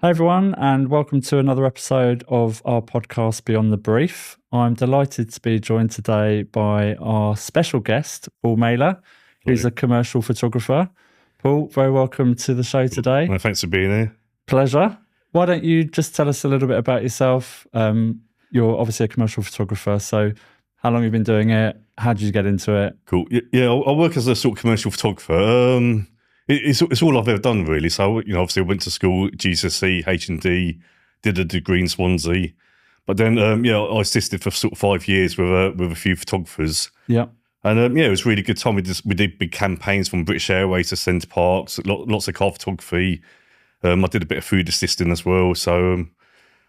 Hey everyone, and welcome to another episode of our podcast Beyond the Brief. I'm delighted to be joined today by our special guest, Paul Meyler, who's a commercial photographer. Paul, very welcome to the show today. Well, thanks for being here. Pleasure. Why don't you just tell us a little bit about yourself? You're obviously a commercial photographer, so how long have you been doing it? How did you get into it? Cool. Yeah, I work as a sort of commercial photographer. It's all I've ever done, really. So, obviously I went to school, GCSE, H&D, did a degree in Swansea. But then, I assisted for sort of 5 years with a few photographers. Yeah. And, it was a really good time. We did big campaigns from British Airways to Centre Parks, lots of car photography. I did a bit of food assisting as well. So,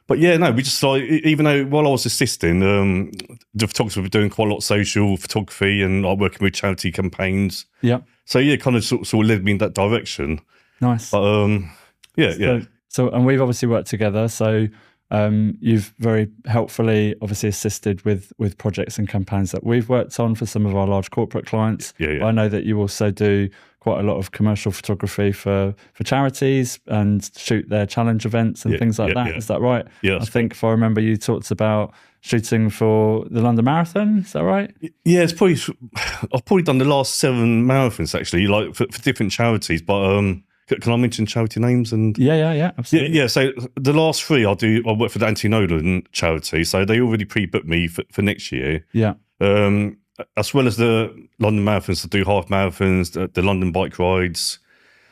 but yeah, no, we just even though while I was assisting, the photographers were doing quite a lot of social photography and working with charity campaigns. Yeah. So yeah, kind of sort of led me in that direction. Nice. But yeah. So, and we've obviously worked together. So you've very helpfully obviously assisted with projects and campaigns that we've worked on for some of our large corporate clients. Yeah. I know that you also do quite a lot of commercial photography for charities and shoot their challenge events and things like that. Yeah. Is that right? Yeah. I think if I remember, you talked about shooting for the London Marathon. Is that right? Yeah, I've probably done the last 7 marathons actually, like for different charities. But can I mention charity names? And Yeah, absolutely. Yeah. So the last 3 I work for the Anti-Nolan charity, so they already pre-booked me for next year. Yeah. As well as the London marathons, to do half marathons, the London bike rides.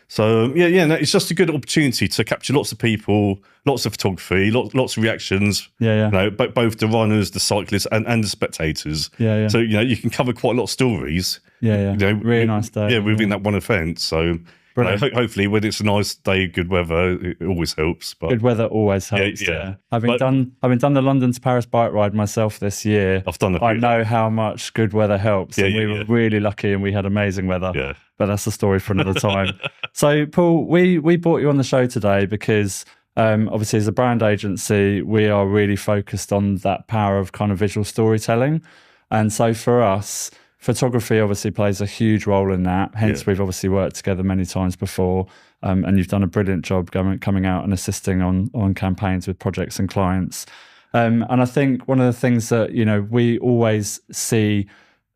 So no, it's just a good opportunity to capture lots of people, lots of photography, lots of reactions. Yeah. Both the runners, the cyclists, and the spectators. Yeah. So you can cover quite a lot of stories. Yeah. Really nice day. Yeah, within that one event. So hopefully, when it's a nice day, good weather, it always helps. But good weather always helps. Yeah. Having done the London to Paris bike ride myself this year, I've done I know how much good weather helps. Yeah, and we were really lucky, and we had amazing weather. Yeah. But that's a story for another time. So, Paul, we brought you on the show today because obviously, as a brand agency, we are really focused on that power of kind of visual storytelling, and so for us, photography obviously plays a huge role in that. Hence, we've obviously worked together many times before, and you've done a brilliant job coming out and assisting on campaigns with projects and clients. And I think one of the things that we always see,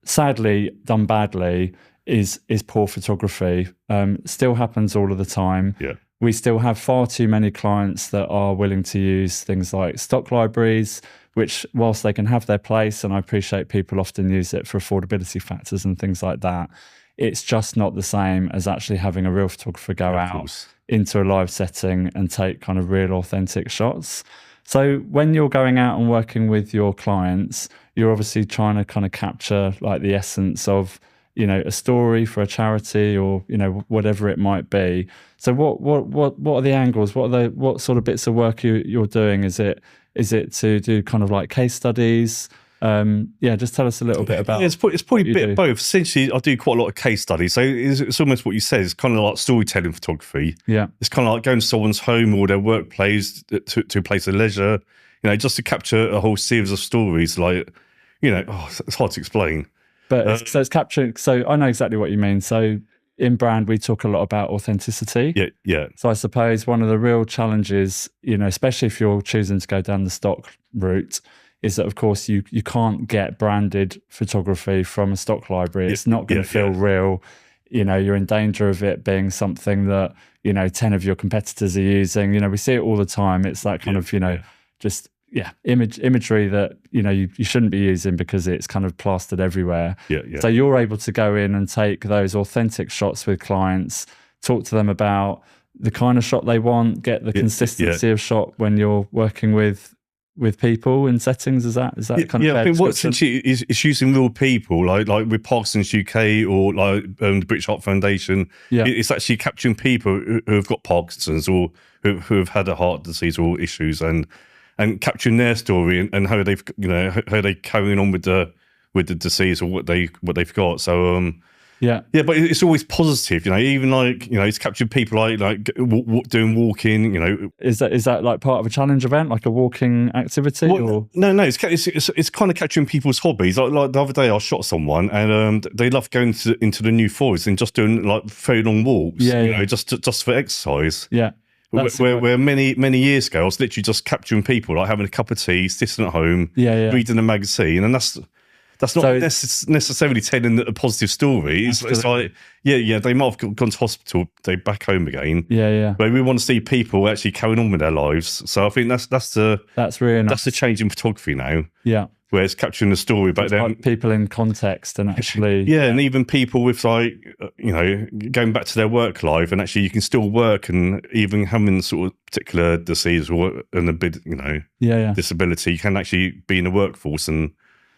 sadly, done badly is poor photography. Still happens all of the time. Yeah. We still have far too many clients that are willing to use things like stock libraries, which whilst they can have their place, and I appreciate people often use it for affordability factors and things like that, it's just not the same as actually having a real photographer go out into a live setting and take kind of real authentic shots. So when you're going out and working with your clients, you're obviously trying to kind of capture like the essence of a story for a charity or whatever it might be. So what are the angles? What sort of bits of work you're doing? Is it to do kind of like case studies? Just tell us a little bit about. It's probably a bit of both. Essentially, I do quite a lot of case studies. So it's almost what you said. It's kind of like storytelling photography. Yeah, it's kind of like going to someone's home or their workplace to a place of leisure. Just to capture a whole series of stories. Like, it's hard to explain. But so it's capturing. So I know exactly what you mean. So in brand, we talk a lot about authenticity. Yeah. So I suppose one of the real challenges, especially if you're choosing to go down the stock route, is that of course you can't get branded photography from a stock library. It's not going to feel real. You're in danger of it being something that 10 of your competitors are using. We see it all the time. It's that kind of just. Yeah, imagery that you shouldn't be using because it's kind of plastered everywhere. Yeah. So you're able to go in and take those authentic shots with clients, talk to them about the kind of shot they want, get the consistency of shot when you're working with people in settings. Is that kind of fair? I think what essentially is using real people, like with Parkinson's UK or like the British Heart Foundation. Yeah. It's actually capturing people who have got Parkinson's or who have had a heart disease or issues and capturing their story and how they've how they carrying on with the disease or what they've got. So but it's always positive, even like it's capturing people like doing walking. Is that like part of a challenge event, like a walking activity? Or? No, it's kind of capturing people's hobbies. Like the other day, I shot someone and they love going into the New Forest and just doing like very long walks. Just for exercise. Yeah. Where many years ago, I was literally just capturing people, like having a cup of tea, sitting at home, reading a magazine, and that's not necessarily telling a positive story. It's like, they might have gone to hospital, they're back home again. But we want to see people actually carrying on with their lives. So I think that's really nice. That's the change in photography now. Yeah. Where it's capturing the story, but then people in context and actually, and even people with going back to their work life, and actually you can still work and even having sort of particular disease or a bit, disability, you can actually be in the workforce. And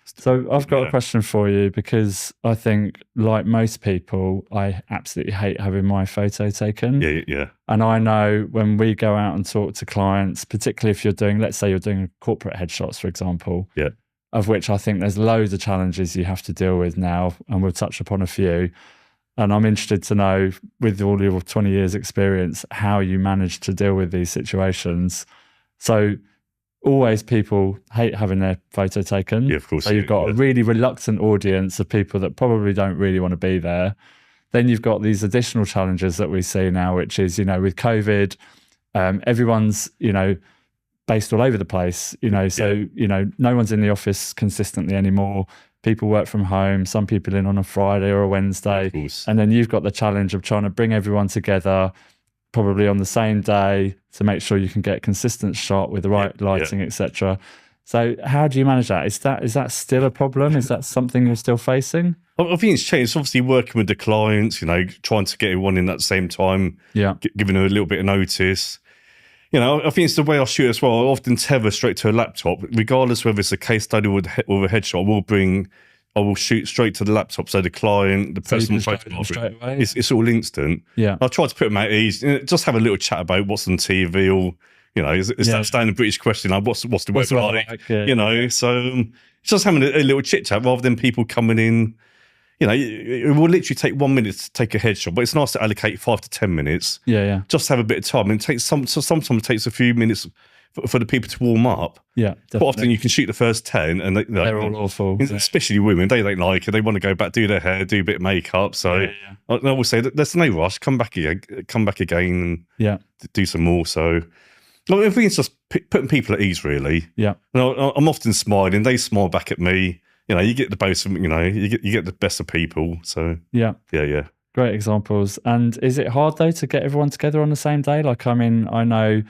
so I've got a question for you, because I think, like most people, I absolutely hate having my photo taken. Yeah. And I know when we go out and talk to clients, particularly if let's say you're doing corporate headshots, for example. Yeah. Of which I think there's loads of challenges you have to deal with now, and we'll touch upon a few. And I'm interested to know, with all your 20 years experience, how you manage to deal with these situations. So always people hate having their photo taken. Yeah, of course. So you've got a really reluctant audience of people that probably don't really want to be there. Then you've got these additional challenges that we see now, which is, with COVID, everyone's, based all over the place, no one's in the office consistently anymore. People work from home, some people in on a Friday or a Wednesday. And then you've got the challenge of trying to bring everyone together, probably on the same day, to make sure you can get a consistent shot with the right lighting, etc. So how do you manage that? Is that still a problem? Is that something you're still facing? I think it's changed. It's obviously working with the clients, trying to get everyone in at the same time, giving them a little bit of notice. I think it's the way I shoot as well. I often tether straight to a laptop, regardless whether it's a case study or a headshot. I will shoot straight to the laptop, so the client, the personal photographer, it's all instant. Yeah, I try to put them at ease. Just have a little chat about what's on TV, or is that standard British question like what's the weather like? So just having a little chit chat rather than people coming in. It will literally take 1 minute to take a headshot, but it's nice to allocate 5 to 10 minutes. Yeah. Just have a bit of time. And sometimes it takes a few minutes for the people to warm up. Yeah, definitely. But often you can shoot the first 10 and they're all awful. Especially women, they don't like it. They want to go back, do their hair, do a bit of makeup. So I always say that there's no rush. Come back again and do some more. So I think it's just putting people at ease, really. Yeah. I'm often smiling. They smile back at me. You get the best of, you get the best of people. So yeah. Great examples. And is it hard though to get everyone together on the same day? Like, I mean, I know,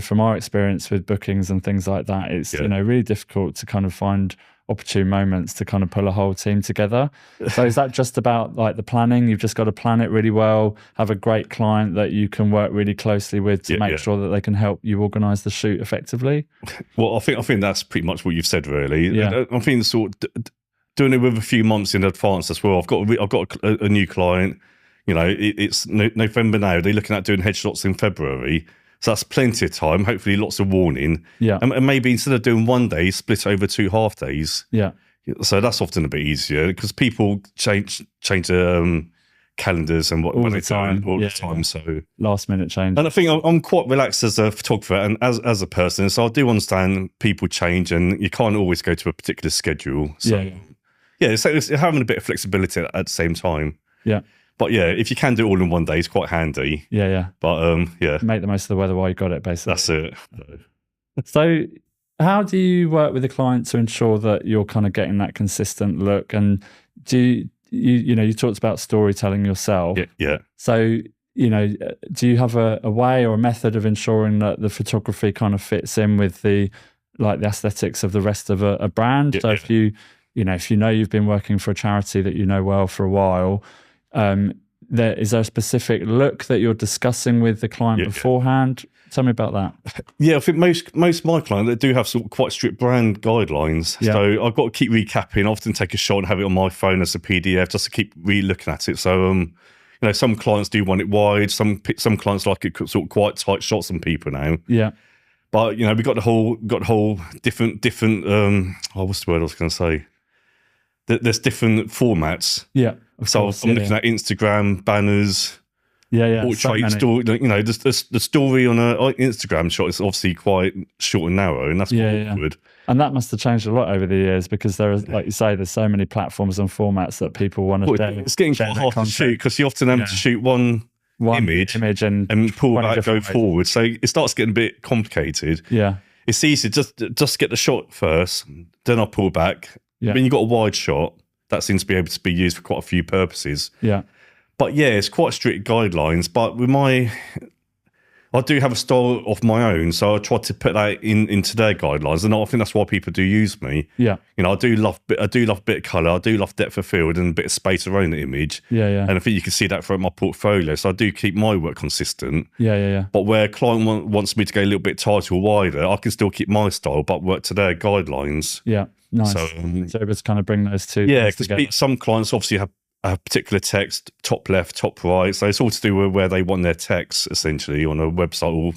from our experience with bookings and things like that, it's really difficult to kind of find opportune moments to kind of pull a whole team together. So is that just about like the planning? You've just got to plan it really well, have a great client that you can work really closely with to make sure that they can help you organise the shoot effectively? Well, I think that's pretty much what you've said, really. Yeah. I think sort of doing it with a few months in advance as well. I've got a new client. It's November now. They're looking at doing headshots in February. So that's plenty of time, hopefully lots of warning. Yeah. And maybe instead of doing 1 day, split over 2 half days. Yeah. So that's often a bit easier because people change calendars and what they do all the time. So last minute change. And I think I'm quite relaxed as a photographer and as a person. So I do understand people change and you can't always go to a particular schedule. So so it's having a bit of flexibility at the same time. Yeah. But if you can do it all in 1 day, it's quite handy. Yeah. But make the most of the weather while you got it, basically. That's it. So how do you work with the client to ensure that you're kind of getting that consistent look? And do you talked about storytelling yourself. Yeah. So, do you have a way or a method of ensuring that the photography kind of fits in with the aesthetics of the rest of a brand? So if if you've been working for a charity that you know well for a while, is there a specific look that you're discussing with the client beforehand? Tell me about that. Yeah, I think most of my clients, they do have sort of quite strict brand guidelines. Yeah. So I've got to keep recapping. I often take a shot and have it on my phone as a PDF just to keep re-looking at it. So, some clients do want it wide. Some clients like it sort of quite tight shots on people now. Yeah. But, we got the whole different, what's the word I was going to say? There's different formats. Yeah. So I'm looking at Instagram banners. Portrait story. The story on an Instagram shot is obviously quite short and narrow, and that's quite awkward. And that must have changed a lot over the years because there is, like you say, there's so many platforms and formats that people want to share. It's getting quite hard to shoot because you often have to shoot one one image and pull 20 back, go different ways. forward. So it starts getting a bit complicated. Yeah. It's easy just get the shot first, then I'll pull back. Yeah. When you've got a wide shot, that seems to be able to be used for quite a few purposes. Yeah. But yeah, it's quite strict guidelines. But with I do have a style of my own, so I try to put that into their guidelines, and I think that's why people do use me. Yeah. You know, I do love a bit of colour, I do love depth of field and a bit of space around the image. Yeah. Yeah. And I think you can see that throughout my portfolio. So I do keep my work consistent. Yeah. Yeah. Yeah. But where a client wants me to go a little bit tighter or wider, I can still keep my style, but work to their guidelines. Yeah. Nice. So, So able to kind of bring those two. yeah, things together. because some clients obviously have particular text, top left, top right. So it's all to do with where they want their text, essentially, on a website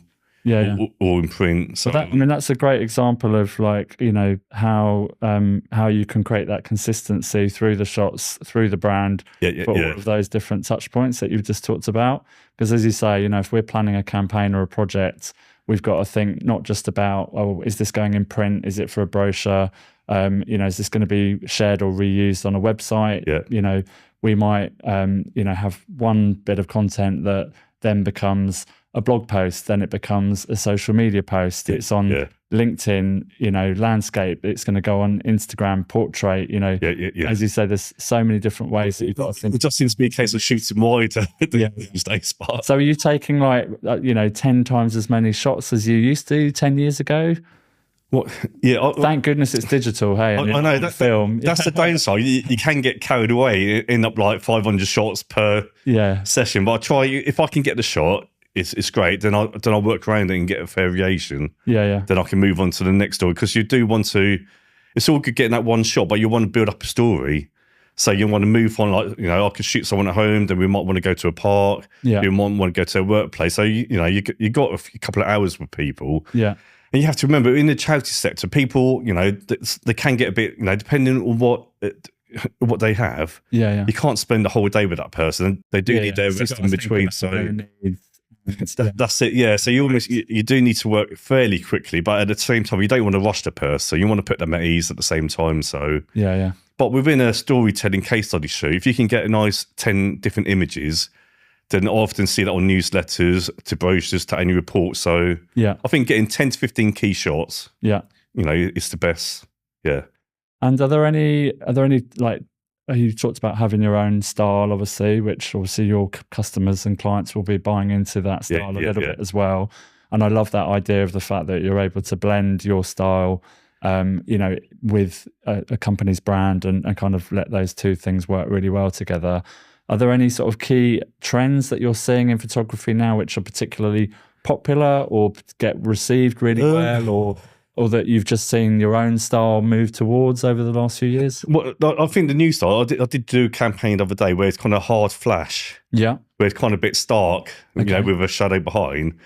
or in print. So I mean, that's a great example of, like, you know, how you can create that consistency through the shots, through the brand, for all of those different touch points that you've just talked about. Because as you say, you know, if we're planning a campaign or a project, we've got to think not just about, oh, is this going in print? Is it for a brochure? You know, is this going to be shared or reused on a website? Yeah. You know, we might, you know, have one bit of content that then becomes a blog post, then it becomes a social media post. It's on LinkedIn, you know, landscape. It's going to go on Instagram, portrait. You know, as you say, there's so many different ways that you've got to think. It just seems to be a case of shooting wider these days. But so are you taking, like, you know, 10 times as many shots as you used to 10 years ago? What? Yeah. Thank goodness it's digital. Hey, I know that film. That's the downside. You can get carried away, end up like 500 shots per session. But I try, if I can get the shot, it's great. Then I'll work around it and get a variation. Yeah. Then I can move on to the next story, because you do want to. It's all good getting that one shot, but you want to build up a story. So you want to move on, like, you know, I could shoot someone at home, then we might want to go to a park. Yeah. You might want to go to a workplace. So you know, you got a couple of hours with people. Yeah. And you have to remember, in the charity sector, people, you know, they can get a bit, you know, depending on what they have. Yeah. You can't spend the whole day with that person. They do need their rest in between. So that's it. Yeah. So you do need to work fairly quickly, but at the same time, you don't want to rush the person. You want to put them at ease at the same time. So yeah. But within a storytelling case study shoot, if you can get a nice 10 different images, then I often see that on newsletters, to brochures, to annual reports. So I think getting 10 to 15 key shots, you know, it's the best. Yeah. And are there any like, you talked about having your own style, obviously, which obviously your customers and clients will be buying into that style a little bit as well. And I love that idea of the fact that you're able to blend your style, you know, with a company's brand and kind of let those two things work really well together. Are there any sort of key trends that you're seeing in photography now which are particularly popular or get received really well, or that you've just seen your own style move towards over the last few years? Well, I think the new style, I did do a campaign the other day where it's kind of hard flash. Yeah. Where it's kind of a bit stark, you know, with a shadow behind.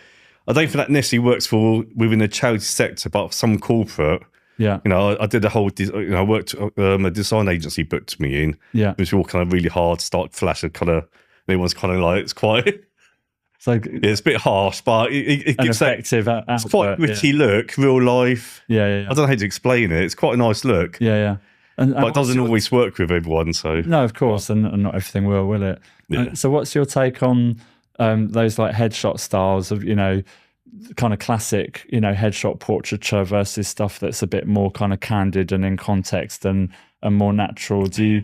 I don't think that necessarily works for within the charity sector, but some corporate. Yeah, you know, I did a whole. You know, I worked. A design agency booked me in. Yeah, it was all kind of really hard, stark flash, and kind of. Everyone's kind of like, it's quite. So it's a bit harsh, but it gives effective that. It's quite a gritty look, real life. Yeah. I don't know how to explain it. It's quite a nice look. Yeah. But it doesn't always work with everyone. So no, of course, and not everything will it? Yeah. So what's your take on those like headshot styles of, you know, kind of classic, you know, headshot portraiture versus stuff that's a bit more kind of candid and in context and more natural? Do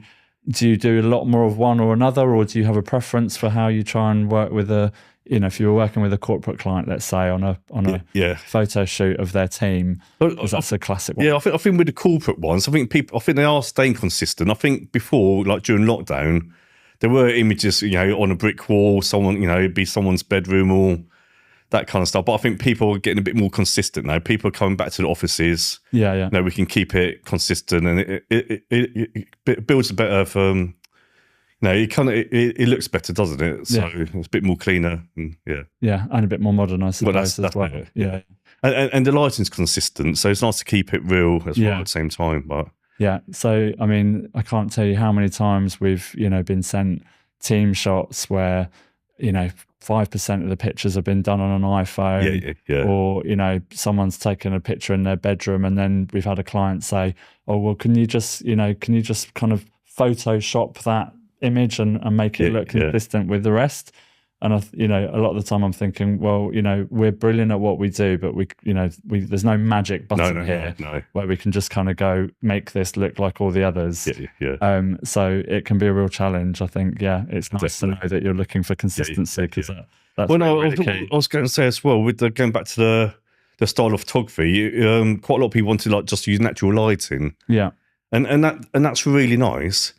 you do a lot more of one or another, or do you have a preference for how you try and work with you know, if you were working with a corporate client, let's say on a photo shoot of their team, because that's a classic one. Yeah, I think with the corporate ones, I think they are staying consistent. I think before, like during lockdown, there were images, you know, on a brick wall, someone, you know, it'd be someone's bedroom or that kind of stuff. But I think people are getting a bit more consistent now. People are coming back to the offices. Yeah. You know, we can keep it consistent, and it builds a better. No, it looks better, doesn't it? So it's a bit more cleaner. And, and a bit more modern, I suppose, as well. Yeah. And the lighting's consistent, so it's nice to keep it real as well at the same time. But so I mean, I can't tell you how many times we've, you know, been sent team shots where, you know, 5% of the pictures have been done on an iPhone, or, you know, someone's taken a picture in their bedroom, and then we've had a client say, "Oh, well, can you just kind of Photoshop that image and make it look consistent with the rest?" And a lot of the time I'm thinking, well, we're brilliant at what we do, but there's no magic button here where we can just kind of go make this look like all the others. So it can be a real challenge. I think, it's nice to know that you're looking for consistency, because that's really key. I was going to say as well, with going back to the style of photography, quite a lot of people want to just use natural lighting. Yeah, and that's really nice.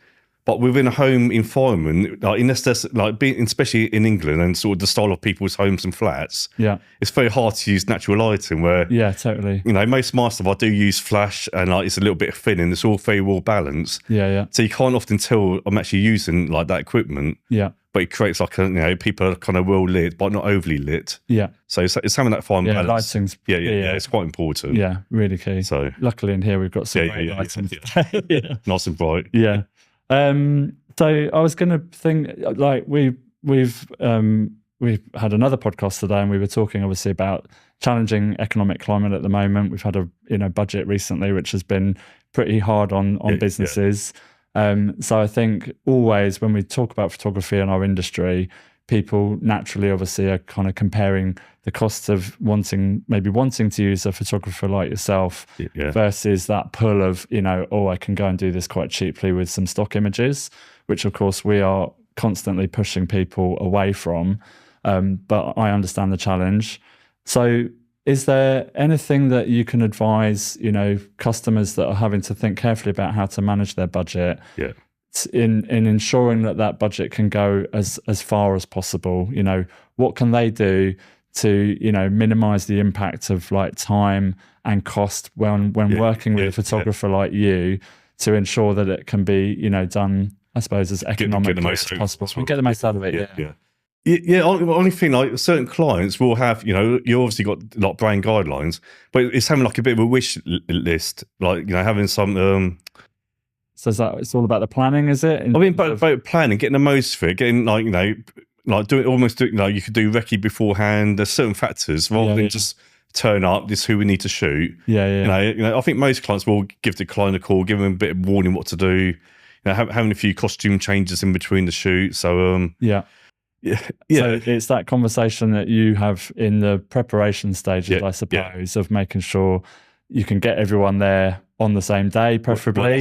But within a home environment, especially in England and sort of the style of people's homes and flats, it's very hard to use natural lighting. Where totally. Most of my stuff I do use flash, and it's a little bit thin, and it's all very well balanced. So you can't often tell I'm actually using that equipment. But it creates people are kind of well lit, but not overly lit. So it's having that fine balance. Lighting's it's quite important. Really key. So luckily in here we've got some great lighting. Nice and bright. So I was going to think, we've had another podcast today, and we were talking obviously about challenging economic climate at the moment. We've had a budget recently, which has been pretty hard on businesses. So I think always when we talk about photography in our industry, people naturally obviously are kind of comparing the costs of wanting to use a photographer like yourself versus that pull of, I can go and do this quite cheaply with some stock images, which of course we are constantly pushing people away from. But I understand the challenge. So is there anything that you can advise, customers that are having to think carefully about how to manage their budget in ensuring that budget can go as far as possible? What can they do to, minimize the impact of time and cost when working with a photographer like you, to ensure that it can be, done, I suppose, as economically as possible and get the most out of it? Only thing, certain clients will have, you obviously got brand guidelines, but it's having a bit of a wish list, having some. So is that, it's all about the planning, is it? About planning, getting the most for it, getting you could do recce beforehand. There's certain factors rather than just turn up. This is who we need to shoot. I think most clients will give the client a call, give them a bit of warning what to do. Having a few costume changes in between the shoot. So So it's that conversation that you have in the preparation stages, I suppose, of making sure you can get everyone there on the same day, preferably. Or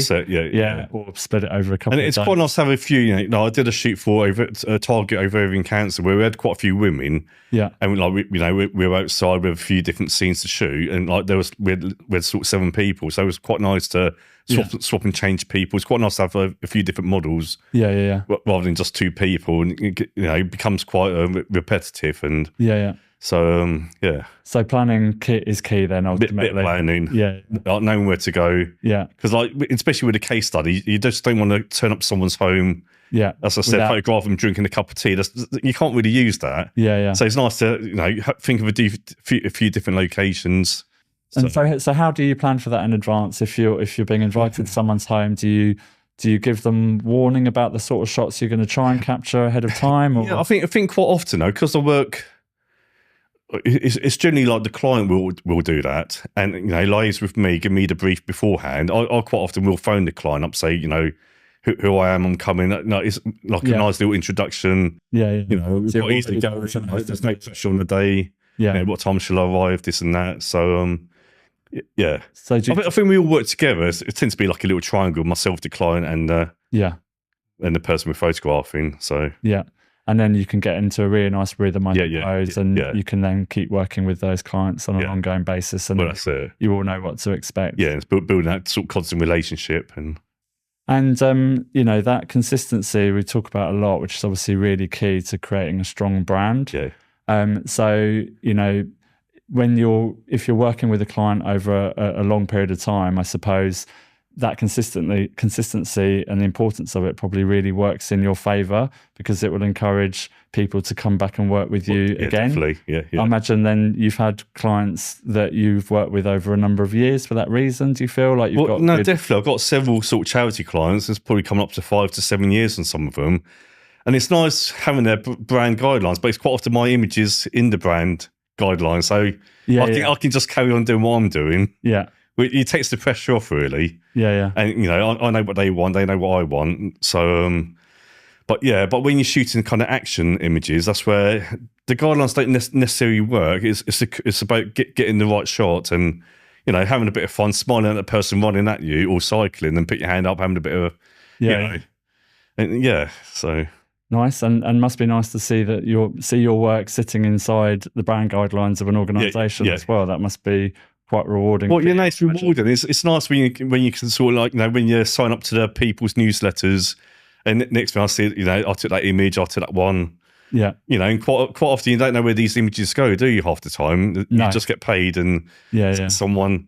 split it over a couple of days. And it's quite nice to have a few, I did a shoot for a Target over ovarian cancer where we had quite a few women. And we were outside with a few different scenes to shoot, and we had sort of 7 people. So it was quite nice to swap and change people. It's quite nice to have a few different models. Rather than just 2 people, and it becomes quite repetitive. And So So planning is key then, ultimately. Bit planning. Knowing where to go. Because especially with a case study, you just don't want to turn up to someone's home. As I said, photograph them drinking a cup of tea. You can't really use that. So it's nice to think of a few different locations. And so how do you plan for that in advance? If you're being invited to someone's home, do you give them warning about the sort of shots you're going to try and capture ahead of time? Or? I think quite often though, because I work. It's generally the client will do that, and liaise with me, give me the brief beforehand. I quite often will phone the client up, say who I am, I'm coming. It's a nice little introduction. It's quite easy to go. There's no pressure on the day. What time shall I arrive? This and that. So So I think we all work together. It tends to be like a little triangle: myself, the client, and the person we're photographing. So and then you can get into a really nice rhythm, I suppose, and you can then keep working with those clients on an ongoing basis, and you all know what to expect. It's building that sort of constant relationship, and that consistency we talk about a lot, which is obviously really key to creating a strong brand. So if you're working with a client over a long period of time, I suppose that consistency and the importance of it probably really works in your favor, because it will encourage people to come back and work with you again. Definitely. I imagine then you've had clients that you've worked with over a number of years for that reason. Do you feel like you've got... No, definitely. I've got several sort of charity clients. It's probably coming up to 5 to 7 years on some of them. And it's nice having their brand guidelines, but it's quite often my images in the brand guidelines. So I can just carry on doing what I'm doing. It takes the pressure off, really. And I know what they want, they know what I want. So but when you're shooting kind of action images, that's where the guidelines don't necessarily work. It's about getting the right shot and, you know, having a bit of fun, smiling at the person running at you or cycling, and put your hand up, having a bit of, you know, and so. Nice, and must be nice to see that your work sitting inside the brand guidelines of an organisation as well. That must be quite rewarding. Well, you know, it's rewarding. It's nice when you can sort of, like, you know, when you sign up to the people's newsletters, and next thing I see, you know, I took that image, I took that one. Yeah, you know, and quite often you don't know where these images go, do you? Half the time, you just get paid, and someone.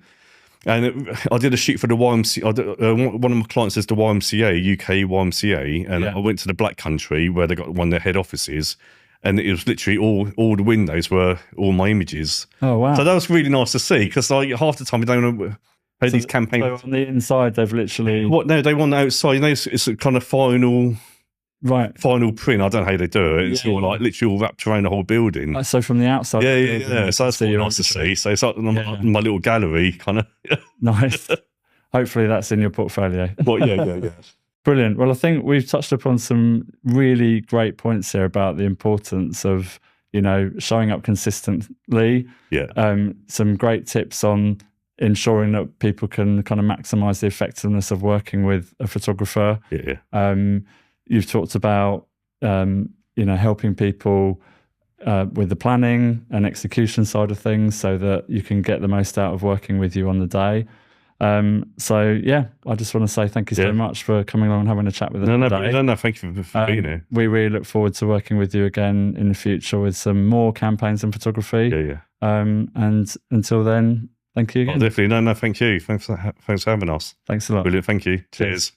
And I did a shoot for the YMCA. One of my clients is the YMCA, UK YMCA, and I went to the Black Country where they got one of their head offices, and it was literally all the windows were all my images. Oh wow! So that was really nice to see, because like half the time you don't know how these campaigns. So on the inside, they've literally No, they want outside. You know, it's a kind of final print. I don't know how they do it. It's all like literally all wrapped around the whole building. So from the outside, So that's really nice to see. So it's like my little gallery kind of. Nice. Hopefully that's in your portfolio. Well, yeah. Brilliant. Well, I think we've touched upon some really great points here about the importance of, you know, showing up consistently. Yeah. Some great tips on ensuring that people can kind of maximize the effectiveness of working with a photographer. Yeah. You've talked about, you know, helping people with the planning and execution side of things so that you can get the most out of working with you on the day. So, yeah, I just want to say thank you so much for coming along and having a chat with us today. No, thank you for being here. We really look forward to working with you again in the future with some more campaigns in photography. Yeah. And until then, thank you again. Definitely. No, thank you. Thanks for having us. Thanks a lot. Brilliant. Thank you. Cheers.